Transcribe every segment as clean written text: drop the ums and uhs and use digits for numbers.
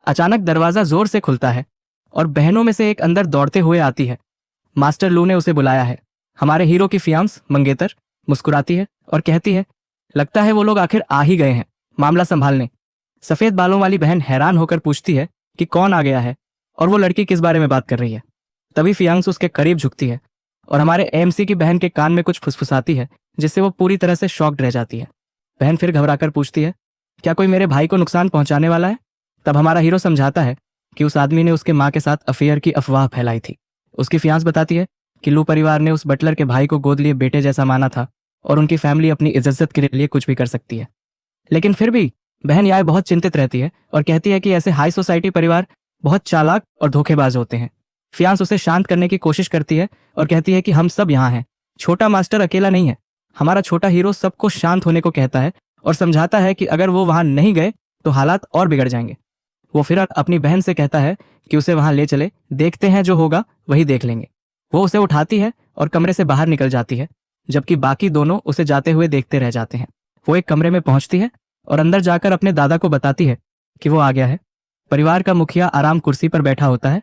अचानक दरवाजा जोर से खुलता है और बहनों में से एक अंदर दौड़ते हुए आती है। मास्टर लू ने उसे बुलाया है। हमारे हीरो की फियांस मंगेतर मुस्कुराती है और कहती है, लगता है वो लोग आखिर आ ही गए हैं मामला संभालने। सफेद बालों वाली बहन हैरान होकर पूछती है कि कौन आ गया है और वो लड़की किस बारे में बात कर रही है। तभी फियांस उसके करीब झुकती है और हमारे एएमसी की बहन के कान में कुछ फुसफुसाती है, जिससे वो पूरी तरह से शॉक्ड रह जाती है। बहन फिर घबराकर पूछती है, क्या कोई मेरे भाई को नुकसान पहुंचाने वाला है? तब हमारा हीरो समझाता है कि उस आदमी ने उसके माँ के साथ अफेयर की अफवाह फैलाई थी। उसकी फियांस बताती है कि लू परिवार ने उस बटलर के भाई को गोद लिए बेटे जैसा माना था और उनकी फैमिली अपनी इज्जत के लिए कुछ भी कर सकती है। लेकिन फिर भी बहन याय बहुत चिंतित रहती है और कहती है कि ऐसे हाई सोसाइटी परिवार बहुत चालाक और धोखेबाज होते हैं। फियांस उसे शांत करने की कोशिश करती है और कहती है कि हम सब यहाँ हैं, छोटा मास्टर अकेला नहीं है। हमारा छोटा हीरो सबको शांत होने को कहता है और समझाता है कि अगर वो वहां नहीं गए तो हालात और बिगड़ जाएंगे। वो फिर अपनी बहन से कहता है कि उसे वहां ले चले, देखते हैं जो होगा वही देख लेंगे। वो उसे उठाती है और कमरे से बाहर निकल जाती है, जबकि बाकी दोनों उसे जाते हुए देखते रह जाते हैं। वो एक कमरे में पहुंचती है और अंदर जाकर अपने दादा को बताती है कि वो आ गया है। परिवार का मुखिया आराम कुर्सी पर बैठा होता है,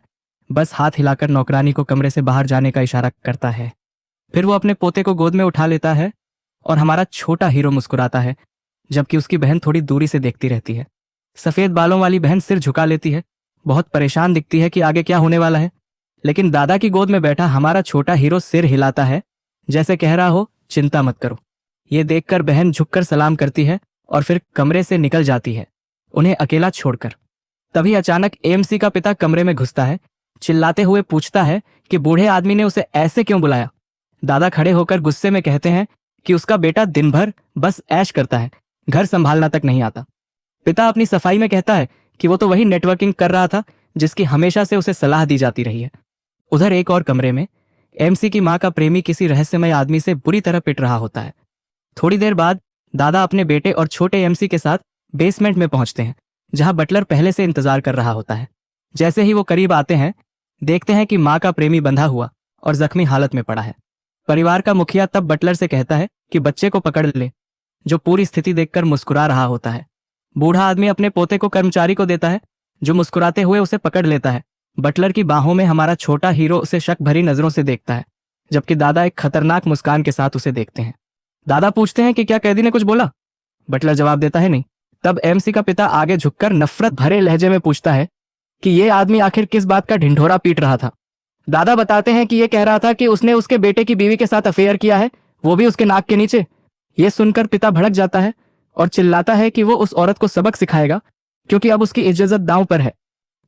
बस हाथ हिलाकर नौकरानी को कमरे से बाहर जाने का इशारा करता है। फिर वो अपने पोते को गोद में उठा लेता है और हमारा छोटा हीरो मुस्कुराता है, जबकि उसकी बहन थोड़ी दूरी से देखती रहती है। सफेद बालों वाली बहन सिर झुका लेती है, बहुत परेशान दिखती है कि आगे क्या होने वाला है। लेकिन दादा की गोद में बैठा हमारा छोटा हीरो सिर हिलाता है, जैसे कह रहा हो चिंता मत करो। ये देखकर बहन झुककर सलाम करती है और फिर कमरे से निकल जाती है, उन्हें अकेला छोड़कर। तभी अचानक एएमसी का पिता कमरे में घुसता है, चिल्लाते हुए पूछता है कि बूढ़े आदमी ने उसे ऐसे क्यों बुलाया। दादा खड़े होकर गुस्से में कहते हैं कि उसका बेटा दिन भर बस ऐश करता है, घर संभालना तक नहीं आता। पिता अपनी सफाई में कहता है कि वो तो वही नेटवर्किंग कर रहा था जिसकी हमेशा से उसे सलाह दी जाती रही है। उधर एक और कमरे में एएमसी की मां का प्रेमी किसी रहस्यमय आदमी से बुरी तरह पिट रहा होता है। थोड़ी देर बाद दादा अपने बेटे और छोटे एएमसी के साथ बेसमेंट में पहुंचते हैं, जहां बटलर पहले से इंतजार कर रहा होता है। जैसे ही वो करीब आते हैं, देखते हैं कि मां का प्रेमी बंधा हुआ और जख्मी हालत में पड़ा है। परिवार का मुखिया तब बटलर से कहता है कि बच्चे को पकड़ ले, जो पूरी स्थिति देखकर मुस्कुरा रहा होता है। बूढ़ा आदमी अपने पोते को कर्मचारी को देता है, जो मुस्कुराते हुए उसे पकड़ लेता है। बटलर की बाहों में हमारा छोटा हीरो उसे शक भरी नजरों से देखता है, जबकि दादा एक खतरनाक मुस्कान के साथ उसे देखते हैं। दादा पूछते हैं कि क्या कैदी ने कुछ बोला? बटलर जवाब देता है नहीं। तब एएमसी का पिता आगे झुककर नफरत भरे लहजे में पूछता है कि ये आदमी आखिर किस बात का ढिंढोरा पीट रहा था। दादा बताते हैं कि ये कह रहा था कि उसने उसके बेटे की बीवी के साथ अफेयर किया है, वो भी उसके नाक के नीचे। ये सुनकर पिता भड़क जाता है और चिल्लाता है कि वो उस औरत को सबक सिखाएगा, क्योंकि अब उसकी इज्जत दांव पर है।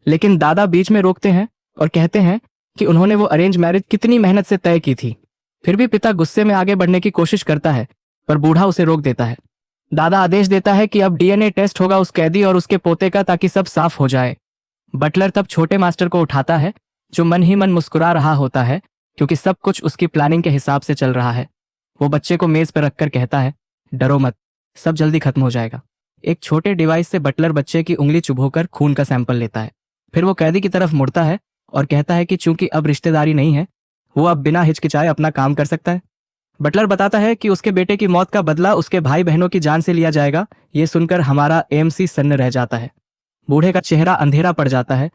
लेकिन दादा बीच में रोकते हैं और कहते हैं कि उन्होंने वो अरेंज मैरिज कितनी मेहनत से तय की थी। फिर भी पिता गुस्से में आगे बढ़ने की कोशिश करता है, पर बूढ़ा उसे रोक देता है। दादा आदेश देता है कि अब डीएनए टेस्ट होगा उस कैदी और उसके पोते का, ताकि सब साफ हो जाए। बटलर तब छोटे मास्टर को उठाता है, जो मन ही मन मुस्कुरा रहा होता है, क्योंकि सब कुछ उसकी प्लानिंग के हिसाब से चल रहा है। वो बच्चे को मेज पर रखकर कहता है, डरो मत, सब जल्दी खत्म हो जाएगा। एक छोटे डिवाइस से बटलर बच्चे की उंगली चुभोकर खून का सैंपल लेता है। फिर वो कैदी की तरफ मुड़ता है और कहता है कि चूंकि अब रिश्तेदारी नहीं है, वो अब बिना हिचकिचाए अपना काम कर सकता है। बटलर बताता है कि उसके बेटे की मौत का बदला उसके भाई बहनों की जान से लिया जाएगा। ये सुनकर हमारा एएमसी सन्न रह जाता है। बूढ़े का चेहरा अंधेरा पड़ जाता है,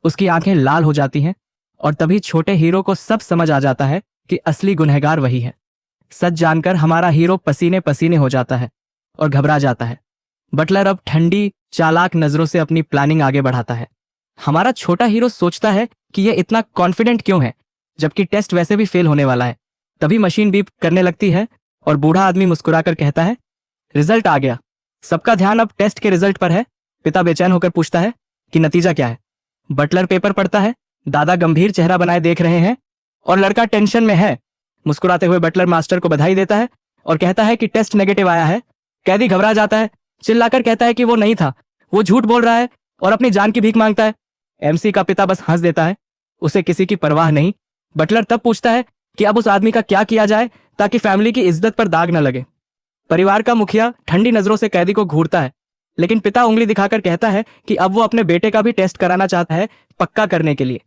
उसकी आंखें लाल हो जाती हैं और तभी छोटे हीरो को सब समझ आ जाता है कि असली गुनहगार वही है। सच जानकर हमारा हीरो पसीने पसीने हो जाता है और घबरा जाता है। बटलर अब ठंडी चालाक नजरों से अपनी प्लानिंग आगे बढ़ाता है। हमारा छोटा हीरो सोचता है कि यह इतना कॉन्फिडेंट क्यों है, जबकि टेस्ट वैसे भी फेल होने वाला है। तभी मशीन बीप करने लगती है और बूढ़ा आदमी मुस्कुराकर कहता है, रिजल्ट आ गया। सबका ध्यान अब टेस्ट के रिजल्ट पर है। पिता बेचैन होकर पूछता है कि नतीजा क्या है। बटलर पेपर पढ़ता है, दादा गंभीर चेहरा बनाए देख रहे हैं और लड़का टेंशन में है। मुस्कुराते हुए बटलर मास्टर को बधाई देता है और कहता है कि टेस्ट नेगेटिव आया है। कैदी घबरा जाता है, चिल्लाकर कहता है कि वो नहीं था, वो झूठ बोल रहा है और अपनी जान की भीख मांगता है। एमसी का पिता बस हंस देता है, उसे किसी की परवाह नहीं। बटलर तब पूछता है कि अब उस आदमी का क्या किया जाए ताकि फैमिली की इज्जत पर दाग न लगे। परिवार का मुखिया ठंडी नजरों से कैदी को घूरता है, लेकिन पिता उंगली दिखाकर कहता है कि अब वो अपने बेटे का भी टेस्ट कराना चाहता है, पक्का करने के लिए।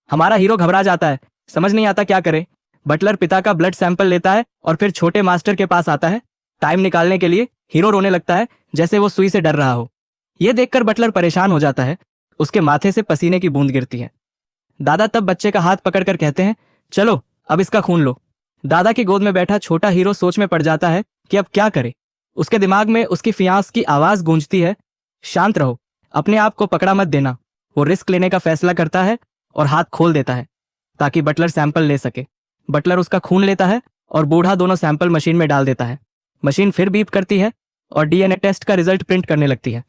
हमारा हीरो घबरा जाता है, समझ नहीं आता क्या करे। बटलर पिता का ब्लड सैंपल लेता है और फिर छोटे मास्टर के पास आता है। टाइम निकालने के लिए हीरो रोने लगता है, जैसे वो सुई से डर रहा हो। यह देखकर बटलर परेशान हो जाता है उसके माथे से पसीने की बूंद गिरती है। दादा तब बच्चे का हाथ पकड़कर कहते हैं, चलो अब इसका खून लो। दादा की गोद में बैठा छोटा हीरो सोच में पड़ जाता है कि अब क्या करे। उसके दिमाग में उसकी फियांस की आवाज गूंजती है, शांत रहो, अपने आप को पकड़ा मत देना। वो रिस्क लेने का फैसला करता है और हाथ खोल देता है ताकि बटलर सैंपल ले सके। बटलर उसका खून लेता है और बूढ़ा दोनों सैंपल मशीन में डाल देता है। मशीन फिर बीप करती है और डीएनए टेस्ट का रिजल्ट प्रिंट करने लगती है।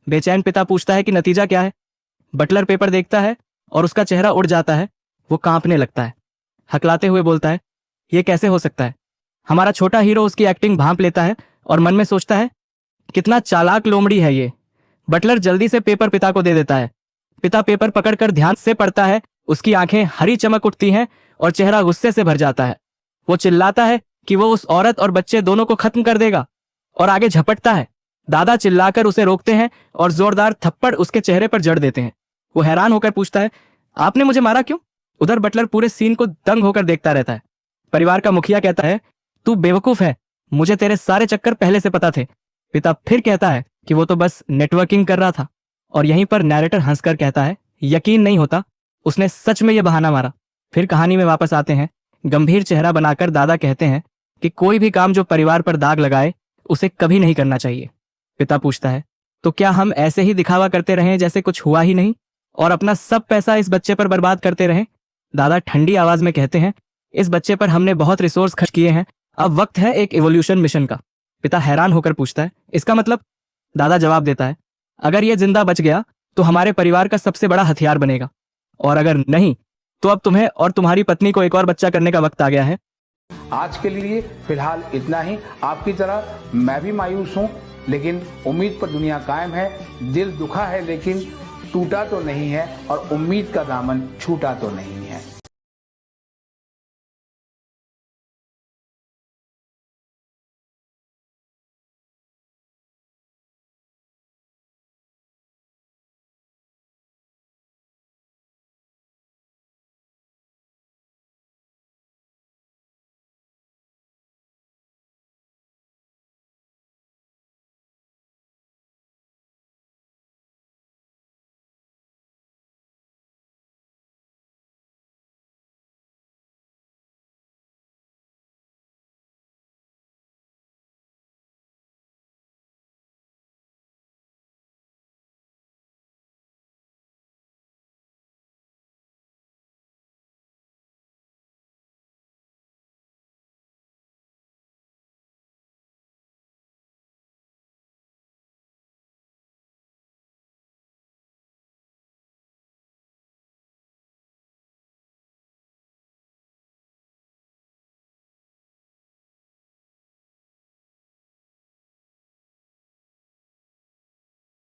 बेचैन पिता पूछता है कि नतीजा क्या है। बटलर पेपर देखता है और उसका चेहरा उड़ जाता है। वो कांपने लगता है, हकलाते हुए बोलता है, ये कैसे हो सकता है। हमारा छोटा हीरो उसकी एक्टिंग भांप लेता है और मन में सोचता है, कितना चालाक लोमड़ी है ये। बटलर जल्दी से पेपर पिता को दे देता है। पिता पेपर पकड़कर ध्यान से पढ़ता है। उसकी आंखें हरी चमक उठती हैं और चेहरा गुस्से से भर जाता है। वो चिल्लाता है कि वो उस औरत और बच्चे दोनों को खत्म कर देगा और आगे झपटता है। दादा चिल्लाकर उसे रोकते हैं और जोरदार थप्पड़ उसके चेहरे पर जड़ देते हैं। वो हैरान होकर पूछता है, आपने मुझे मारा क्यों। उधर बटलर पूरे सीन को दंग होकर देखता रहता है। परिवार का मुखिया कहता है, तू बेवकूफ है, मुझे तेरे सारे चक्कर पहले से पता थे। पिता फिर कहता है कि वो तो बस नेटवर्किंग कर रहा था। और यहीं पर नैरेटर हंसकर कहता है, यकीन नहीं होता, उसने सच में यह बहाना मारा। फिर कहानी में वापस आते हैं। गंभीर चेहरा बनाकर दादा कहते हैं कि कोई भी काम जो परिवार पर दाग लगाए उसे कभी नहीं करना चाहिए। पिता पूछता है, तो क्या हम ऐसे ही दिखावा करते रहें जैसे कुछ हुआ ही नहीं और अपना सब पैसा इस बच्चे पर बर्बाद करते रहें। दादा ठंडी आवाज में कहते हैं, इस बच्चे पर हमने बहुत रिसोर्स खर्च किए हैं, अब वक्त है एक इवोल्यूशन मिशन का। पिता हैरान होकर पूछता है, इसका मतलब। दादा जवाब देता है, अगर ये जिंदा बच गया तो हमारे परिवार का सबसे बड़ा हथियार बनेगा, और अगर नहीं तो अब तुम्हें और तुम्हारी पत्नी को एक और बच्चा करने का वक्त आ गया है। आज के लिए फिलहाल इतना ही। आपकी तरह मैं भी मायूस हूँ, लेकिन उम्मीद पर दुनिया कायम है। दिल दुखा है लेकिन टूटा तो नहीं है, और उम्मीद का दामन छूटा तो नहीं है।